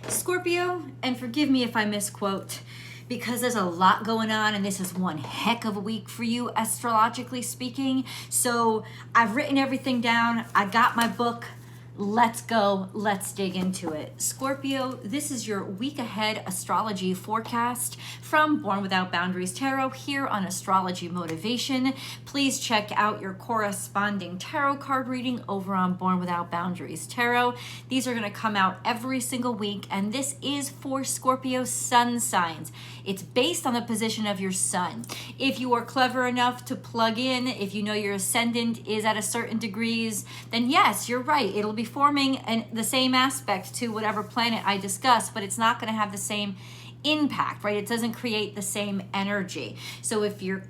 Scorpio, and forgive me if I misquote, because there's a lot going on and this is one heck of a week for you, astrologically speaking. So I've written everything down. I got my book. Let's go. Let's dig into it. Scorpio, this is your week ahead astrology forecast from Born Without Boundaries Tarot here on Astrology Motivation. Please check out your corresponding tarot card reading over on Born Without Boundaries Tarot. These are going to come out every single week, and this is for Scorpio sun signs. It's based on the position of your sun. If you are clever enough to plug in, if you know your ascendant is at a certain degrees, then yes, you're right. It'll be forming the same aspect to whatever planet I discuss, but it's not going to have the same impact, right? It doesn't create the same energy. So if you're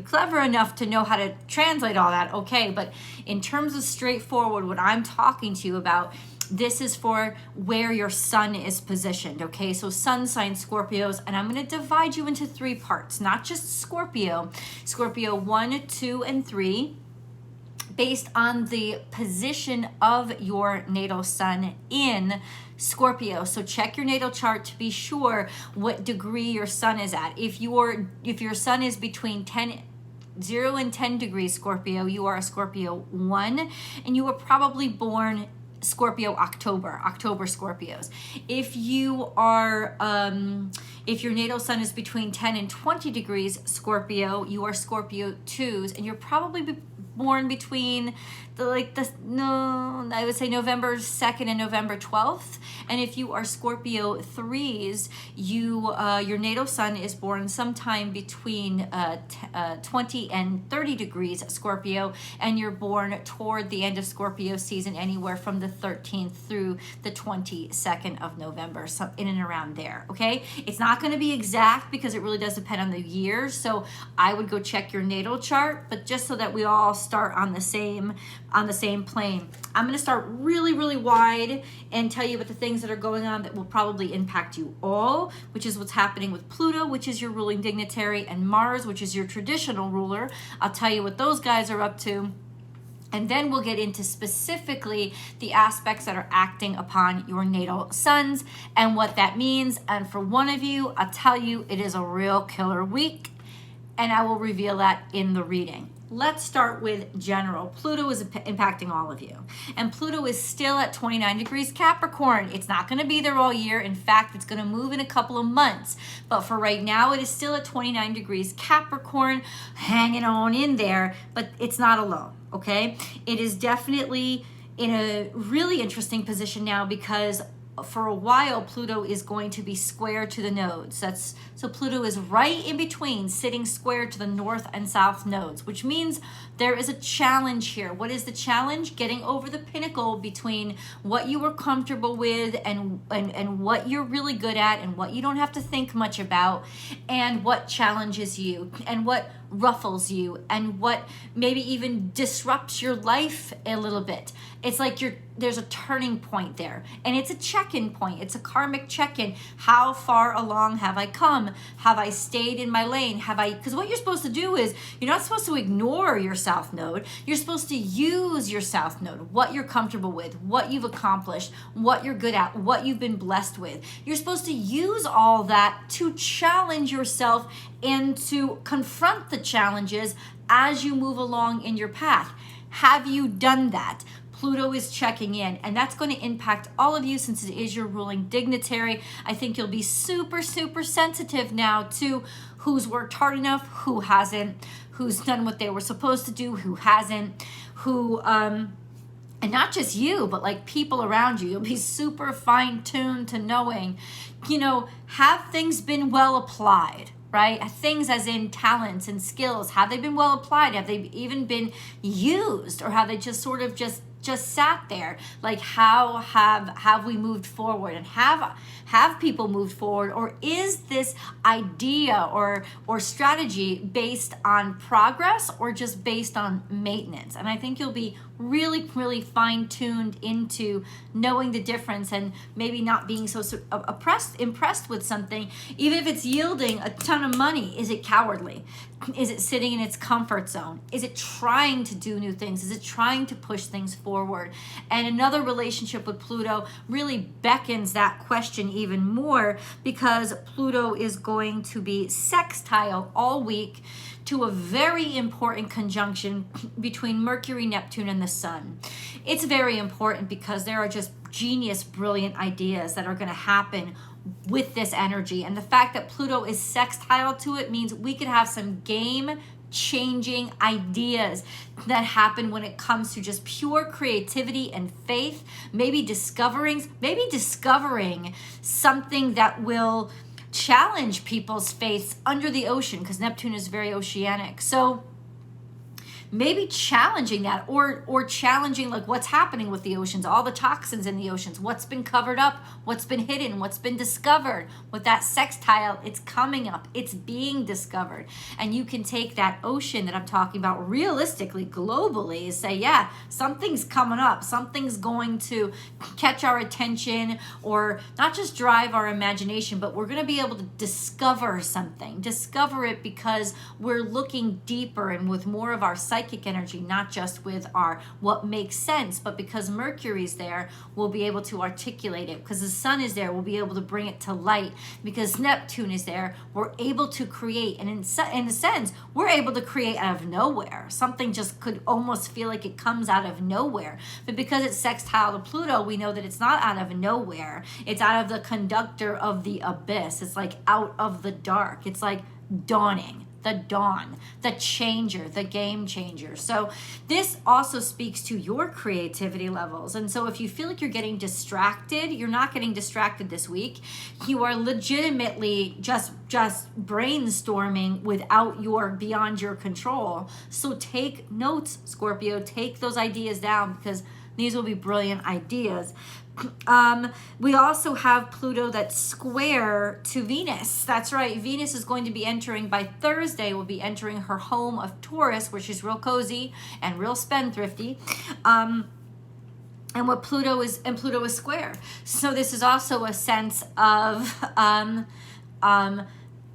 clever enough to know how to translate all that, okay, but in terms of straightforward, what I'm talking to you about, this is for where your sun is positioned, okay? So sun sign Scorpios, and I'm going to divide you into 3 parts, not just Scorpio 1, 2, and 3, based on the position of your natal sun in Scorpio. So check your natal chart to be sure what degree your sun is at. If your sun is between 0 and 10 degrees Scorpio, you are a Scorpio 1, and you were probably born Scorpio October Scorpios. If you are if your natal sun is between 10 and 20 degrees Scorpio, you are Scorpio 2s, and you're probably born between I would say November 2nd and November 12th. And if you are Scorpio 3s, your natal sun is born sometime between 20 and 30 degrees Scorpio, and you're born toward the end of Scorpio season, anywhere from the 13th through the 22nd of November, so in and around there, okay? It's not going to be exact because it really does depend on the year, so I would go check your natal chart, but just so that we all start on the same plane. I'm going to start really, really wide and tell you about the things that are going on that will probably impact you all, which is what's happening with Pluto, which is your ruling dignitary, and Mars, which is your traditional ruler. I'll tell you what those guys are up to. And then we'll get into specifically the aspects that are acting upon your natal suns and what that means. And for one of you, I'll tell you it is a real killer week, and I will reveal that in the reading. Let's start with general. Pluto is impacting all of you. And Pluto is still at 29 degrees Capricorn. It's not going to be there all year. In fact, it's going to move in a couple of months. But for right now, it is still at 29 degrees Capricorn, hanging on in there, but it's not alone, okay? It is definitely in a really interesting position now because for a while, Pluto is going to be square to the nodes. So Pluto is right in between, sitting square to the north and south nodes, which means there is a challenge here. What is the challenge? Getting over the pinnacle between what you were comfortable with and what you're really good at and what you don't have to think much about, and what challenges you and what ruffles you and what maybe even disrupts your life a little bit. It's like there's a turning point there, and it's a check-in point. It's a karmic check-in. How far along have I come? Have I stayed in my lane? Because what you're supposed to do is, you're not supposed to ignore your south node. You're supposed to use your south node, what you're comfortable with, what you've accomplished, what you're good at, what you've been blessed with. You're supposed to use all that to challenge yourself and to confront the challenges as you move along in your path. Have you done that? Pluto is checking in, and that's going to impact all of you since it is your ruling dignitary. I think you'll be super, super sensitive now to who's worked hard enough, who hasn't, who's done what they were supposed to do, who hasn't, and not just you, but like people around you. You'll be super fine-tuned to knowing, have things been well applied? Right? Things as in talents and skills. Have they been well applied? Have they even been used? Or have they just sort of just sat there? Like, how have we moved forward? And have people moved forward? Or is this idea or strategy based on progress or just based on maintenance? And I think you'll be really, really fine-tuned into knowing the difference and maybe not being so impressed with something, even if it's yielding a ton of money. Is it cowardly? Is it sitting in its comfort zone? Is it trying to do new things? Is it trying to push things forward? forward. And another relationship with Pluto really beckons that question even more, because Pluto is going to be sextile all week to a very important conjunction between Mercury, Neptune, and the Sun. It's very important because there are just genius, brilliant ideas that are going to happen with this energy. And the fact that Pluto is sextile to it means we could have some game-changing ideas that happen when it comes to just pure creativity and faith, maybe discovering something that will challenge people's faiths under the ocean, because Neptune is very oceanic. So maybe challenging that, or challenging like what's happening with the oceans, all the toxins in the oceans, what's been covered up, what's been hidden, what's been discovered. With that sextile, it's coming up, it's being discovered. And you can take that ocean that I'm talking about realistically, globally, and say, yeah, something's coming up, something's going to catch our attention, or not just drive our imagination, but we're going to be able to discover something, discover it because we're looking deeper and with more of our psychic energy, not just with our what makes sense, but because Mercury's there, we'll be able to articulate it. Because the Sun is there, we'll be able to bring it to light. Because Neptune is there, we're able to create. And in a sense, we're able to create out of nowhere. Something just could almost feel like it comes out of nowhere. But because it's sextile to Pluto, we know that it's not out of nowhere. It's out of the conductor of the abyss. It's like out of the dark. It's like dawning. The dawn, the changer, the game changer. So this also speaks to your creativity levels. And so if you feel like you're getting distracted, you're not getting distracted this week. You are legitimately just brainstorming beyond your control. So take notes, Scorpio. Take those ideas down, because these will be brilliant ideas. We also have Pluto that's square to Venus. That's right. Venus is going to be entering by Thursday, will be entering her home of Taurus, which is real cozy and real spendthrifty. And Pluto is square. So this is also a sense of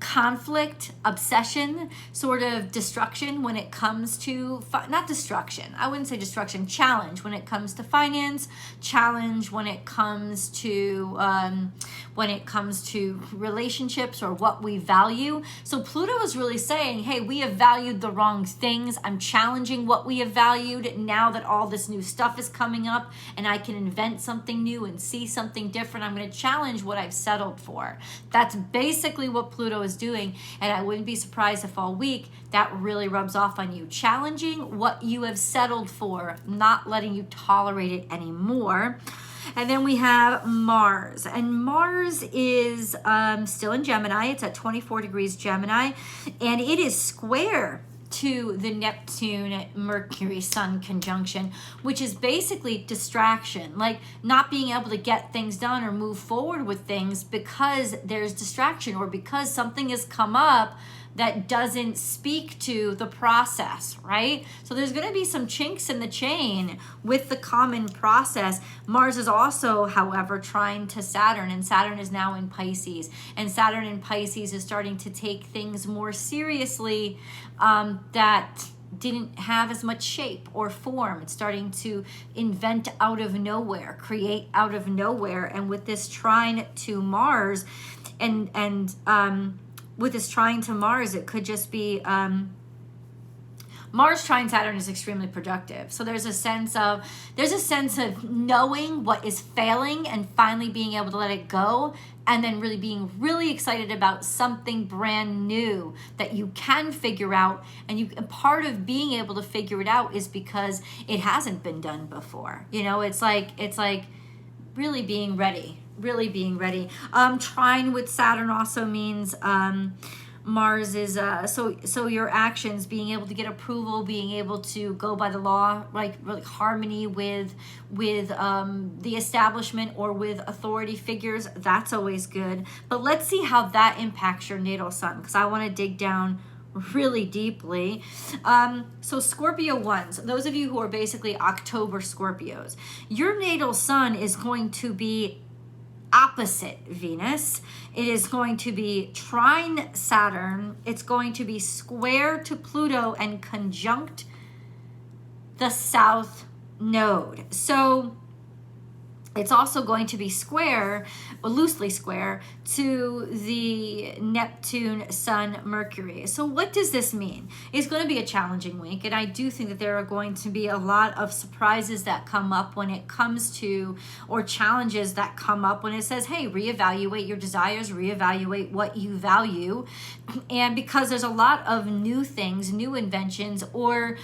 conflict, obsession, sort of destruction when it comes to, not destruction, I wouldn't say destruction, challenge when it comes to finance, challenge when it comes to relationships or what we value. So Pluto is really saying, hey, we have valued the wrong things. I'm challenging what we have valued now that all this new stuff is coming up and I can invent something new and see something different. I'm going to challenge what I've settled for. That's basically what Pluto is doing, and I wouldn't be surprised if all week that really rubs off on you, challenging what you have settled for, not letting you tolerate it anymore. And then we have Mars, and Mars is still in Gemini. It's at 24 degrees Gemini, and it is square to the Neptune-Mercury-Sun conjunction, which is basically distraction, like not being able to get things done or move forward with things because there's distraction, or because something has come up that doesn't speak to the process, right? So there's going to be some chinks in the chain with the common process. Mars is also, however, trine to Saturn, and Saturn is now in Pisces. And Saturn in Pisces is starting to take things more seriously that didn't have as much shape or form. It's starting to invent out of nowhere, create out of nowhere. And with this trine to Mars, with this trine to Mars, it could just be Mars trine Saturn is extremely productive. So there's a sense of knowing what is failing and finally being able to let it go, and then really being really excited about something brand new that you can figure out. And part of being able to figure it out is because it hasn't been done before. You know, it's like really being ready. Trine with Saturn also means Mars is so your actions, being able to get approval, being able to go by the law, like really harmony with the establishment or with authority figures. That's always good. But let's see how that impacts your natal sun, because I want to dig down really deeply. So Scorpio ones, those of you who are basically October Scorpios, your natal sun is going to be opposite Venus. It is going to be trine Saturn. It's going to be square to Pluto and conjunct the South node. So it's also going to be square, or loosely square, to the Neptune, Sun, Mercury. So what does this mean? It's going to be a challenging week, and I do think that there are going to be a lot of surprises that come up when it comes to, or challenges that come up when it says, hey, reevaluate your desires, reevaluate what you value. And because there's a lot of new things, new inventions, or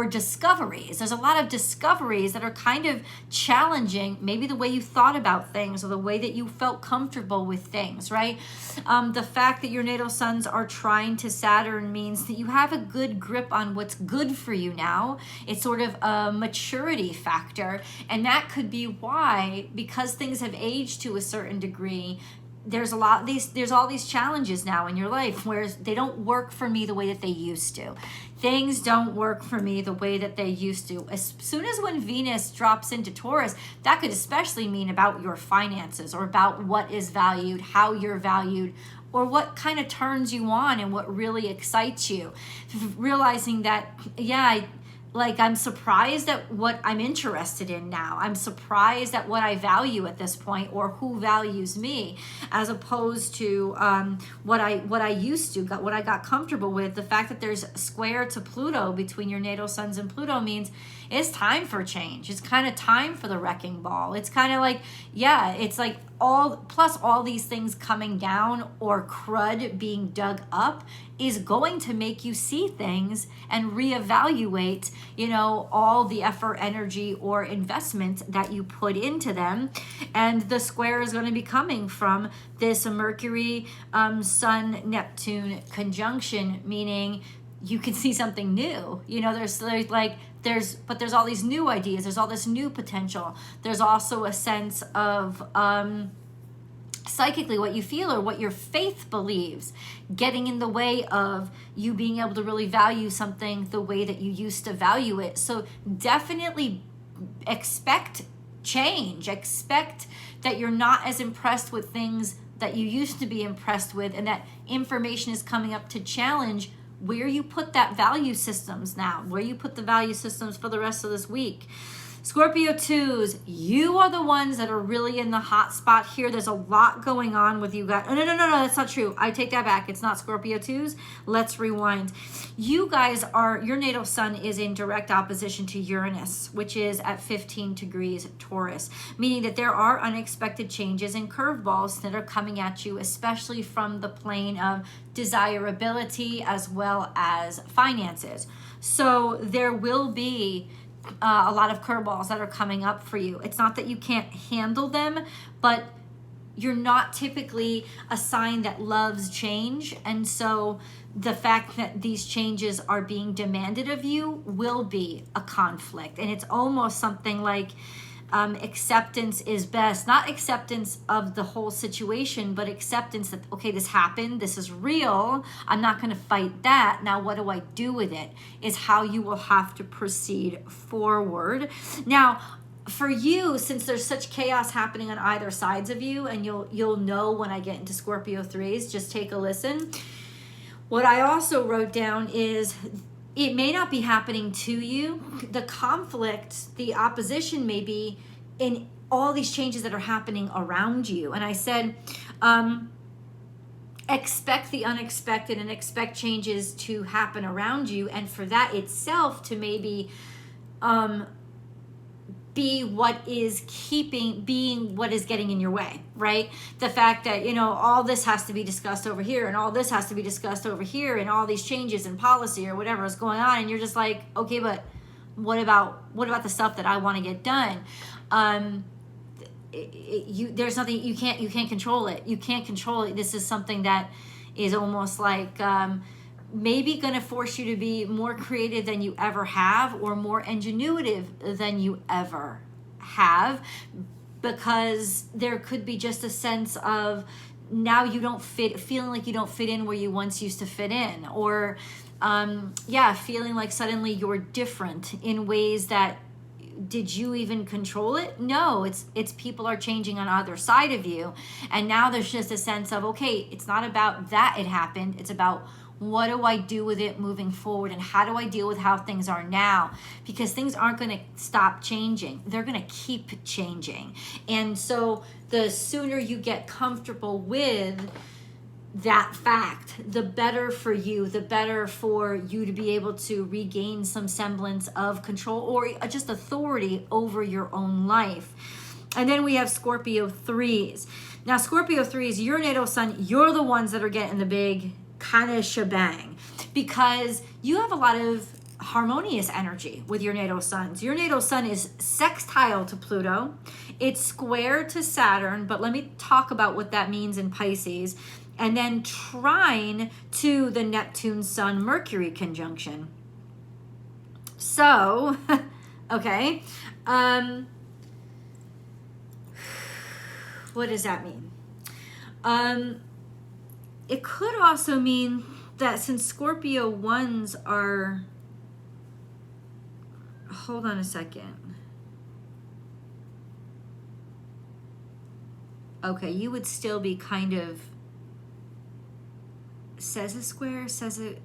discoveries. There's a lot of discoveries that are kind of challenging maybe the way you thought about things or the way that you felt comfortable with things, right? The fact that your natal suns are trine to Saturn means that you have a good grip on what's good for you now. It's sort of a maturity factor, and that could be why, because things have aged to a certain degree, there's all these challenges now in your life where they don't work for me the way that they used to. Things don't work for me the way that they used to. As soon as when Venus drops into Taurus, that could especially mean about your finances or about what is valued, how you're valued, or what kind of turns you on and what really excites you. Realizing that, I'm surprised at what I'm interested in now. I'm surprised at what I value at this point, or who values me, as opposed to what I used to, what I got comfortable with. The fact that there's square to Pluto between your natal suns and Pluto means it's time for change. It's kind of time for the wrecking ball. It's kind of like, it's like all these things coming down, or crud being dug up, is going to make you see things and reevaluate, all the effort, energy, or investment that you put into them. And the square is going to be coming from this Mercury, Sun, Neptune conjunction, meaning you can see something new. There's all these new ideas. There's all this new potential. There's also a sense of psychically what you feel or what your faith believes getting in the way of you being able to really value something the way that you used to value it. So definitely expect change. Expect that you're not as impressed with things that you used to be impressed with, and that information is coming up to challenge where you put that value systems now, where you put the value systems for the rest of this week. Scorpio 2s, you are the ones that are really in the hot spot here. There's a lot going on with you guys. No, that's not true. I take that back. It's not Scorpio 2s. Let's rewind. You guys your natal sun is in direct opposition to Uranus, which is at 15 degrees Taurus, meaning that there are unexpected changes and curveballs that are coming at you, especially from the plane of desirability as well as finances. So there will be a lot of curveballs that are coming up for you. It's not that you can't handle them, but you're not typically a sign that loves change. And so the fact that these changes are being demanded of you will be a conflict. And it's almost something like acceptance is best. Not acceptance of the whole situation, but acceptance that, okay, this happened, this is real, I'm not going to fight that. Now what do I do with it is how you will have to proceed forward. Now, for you, since there's such chaos happening on either sides of you, and you'll know when I get into Scorpio 3s, just take a listen. What I also wrote down is, it may not be happening to you. The conflict, the opposition may be in all these changes that are happening around you. And I said, expect the unexpected and expect changes to happen around you. And for that itself to maybe be what is being what is getting in your way, right? The fact that, all this has to be discussed over here, and all this has to be discussed over here, and all these changes in policy or whatever is going on, and you're just like, okay, but what about the stuff that I want to get done? There's nothing, you can't control it. You can't control it. This is something that is almost like maybe going to force you to be more creative than you ever have, or more ingenuitive than you ever have, because there could be just a sense of now feeling like you don't fit in where you once used to fit in, or feeling like suddenly you're different in ways that, did you even control it? No, it's people are changing on either side of you, and now there's just a sense of, okay, it's not about that it happened, it's about What do I do with it moving forward? And how do I deal with how things are now? Because things aren't going to stop changing. They're going to keep changing. And so the sooner you get comfortable with that fact, the better for you, the better for you to be able to regain some semblance of control or just authority over your own life. And then we have Scorpio 3s. Now, Scorpio 3s, your natal sun, you're the ones that are getting the big kind of shebang because you have a lot of harmonious energy with your natal suns. Your natal sun is sextile to Pluto. It's square to Saturn, but let me talk about what that means in Pisces. And then trine to the Neptune Sun Mercury conjunction. So, okay. What does that mean? It could also mean that since Scorpio 1s are, hold on a second. Okay, you would still be kind of, says a square, says it,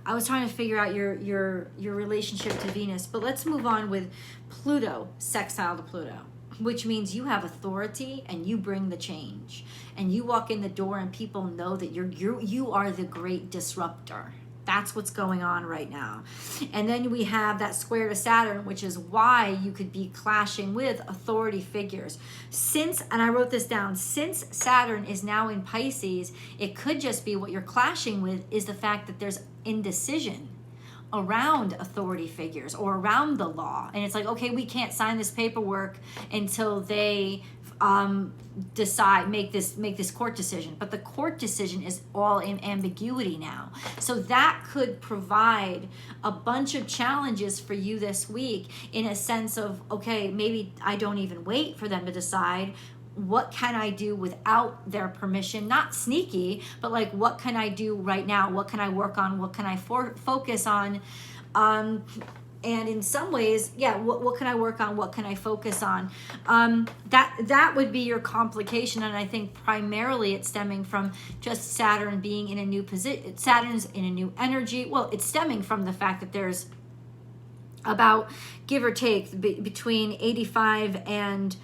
I was trying to figure out your relationship to Venus, but let's move on with Pluto, sextile to Pluto, which means you have authority and you bring the change. And you walk in the door and people know that you are the great disruptor. That's what's going on right now. And then we have that square to Saturn, which is why you could be clashing with authority figures. Since, and I wrote this down, since Saturn is now in Pisces, it could just be what you're clashing with is the fact that there's indecision around authority figures or around the law. And it's like, okay, we can't sign this paperwork until they decide, make this court decision. But the court decision is all in ambiguity now. So that could provide a bunch of challenges for you this week in a sense of, okay, maybe I don't even wait for them to decide. What can I do without their permission? Not sneaky, but like, what can I do right now? What can I work on? What can I focus on? And in some ways, yeah, what can I work on? What can I focus on? That would be your complication. And I think primarily it's stemming from just Saturn being in a new position. Saturn's in a new energy. Well, it's stemming from the fact that there's about, give or take, between 85 and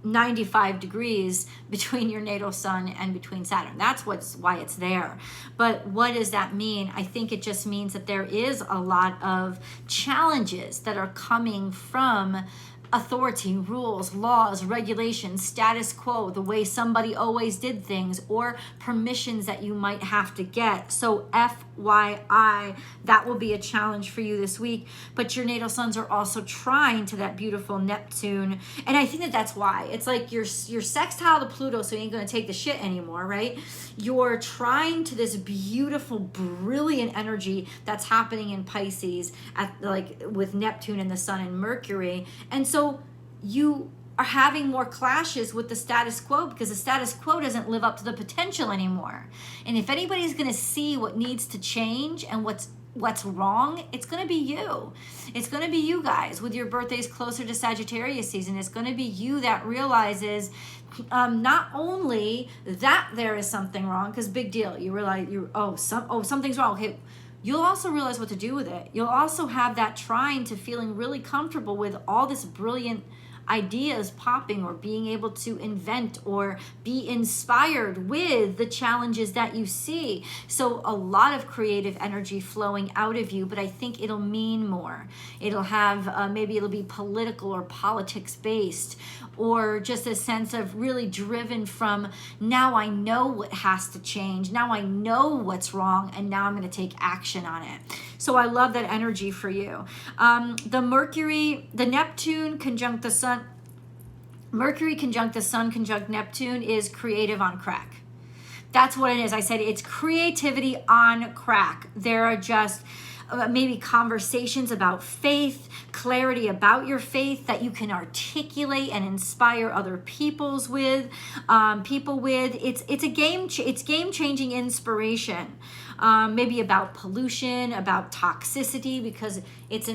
95 degrees between your natal sun and between Saturn. That's why it's there. But what does that mean? I think it just means that there is a lot of challenges that are coming from authority, rules, laws, regulations, status quo, the way somebody always did things, or permissions that you might have to get. So FYI, that will be a challenge for you this week. But your natal suns are also trine to that beautiful Neptune. And I think that's why. It's like you're sextile to Pluto, so you ain't going to take the shit anymore, right? You're trine to this beautiful, brilliant energy that's happening in Pisces with Neptune and the Sun and Mercury. And so you are having more clashes with the status quo because the status quo doesn't live up to the potential anymore. And if anybody's going to see what needs to change and what's wrong, it's going to be you. It's going to be you guys with your birthdays closer to Sagittarius season. It's going to be you that realizes not only that there is something wrong, because big deal, you realize something's wrong. Okay, you'll also realize what to do with it. You'll also have that trine to feeling really comfortable with all this brilliant ideas popping or being able to invent or be inspired with the challenges that you see. So a lot of creative energy flowing out of you, but I think it'll mean more. It'll have, maybe it'll be political or politics based, or just a sense of really driven from, now I know what has to change. Now I know what's wrong, and now I'm going to take action on it. So I love that energy for you. The Neptune conjunct the Sun, Mercury conjunct the Sun conjunct Neptune is creative on crack. That's what it is. I said it's creativity on crack. There are just maybe conversations about faith, clarity about your faith that you can articulate and inspire other people with. It's game-changing inspiration. Maybe about pollution, about toxicity, because it's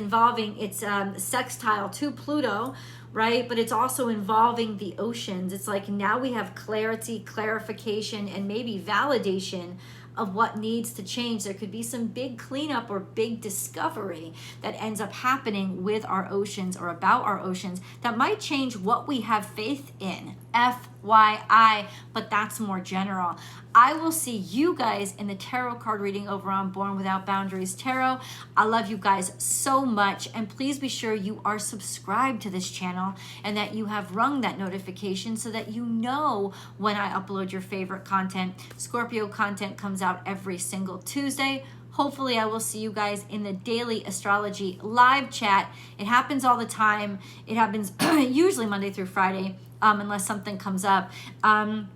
sextile to Pluto, right? But it's also involving the oceans. It's like now we have clarity, clarification, and maybe validation of what needs to change. There could be some big cleanup or big discovery that ends up happening with our oceans or about our oceans that might change what we have faith in. FYI, but that's more general. I will see you guys in the tarot card reading over on Born Without Boundaries Tarot. I love you guys so much, and please be sure you are subscribed to this channel and that you have rung that notification so that you know when I upload your favorite content. Scorpio content comes out every single Tuesday. Hopefully I will see you guys in the daily astrology live chat. It happens all the time. It happens usually Monday through Friday, unless something comes up. And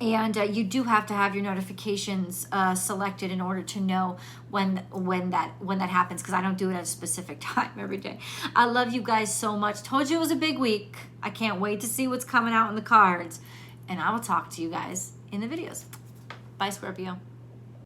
you do have to have your notifications selected in order to know when that happens, because I don't do it at a specific time every day. I love you guys so much. Told you it was a big week. I can't wait to see what's coming out in the cards. And I will talk to you guys in the videos. Bye, Scorpio.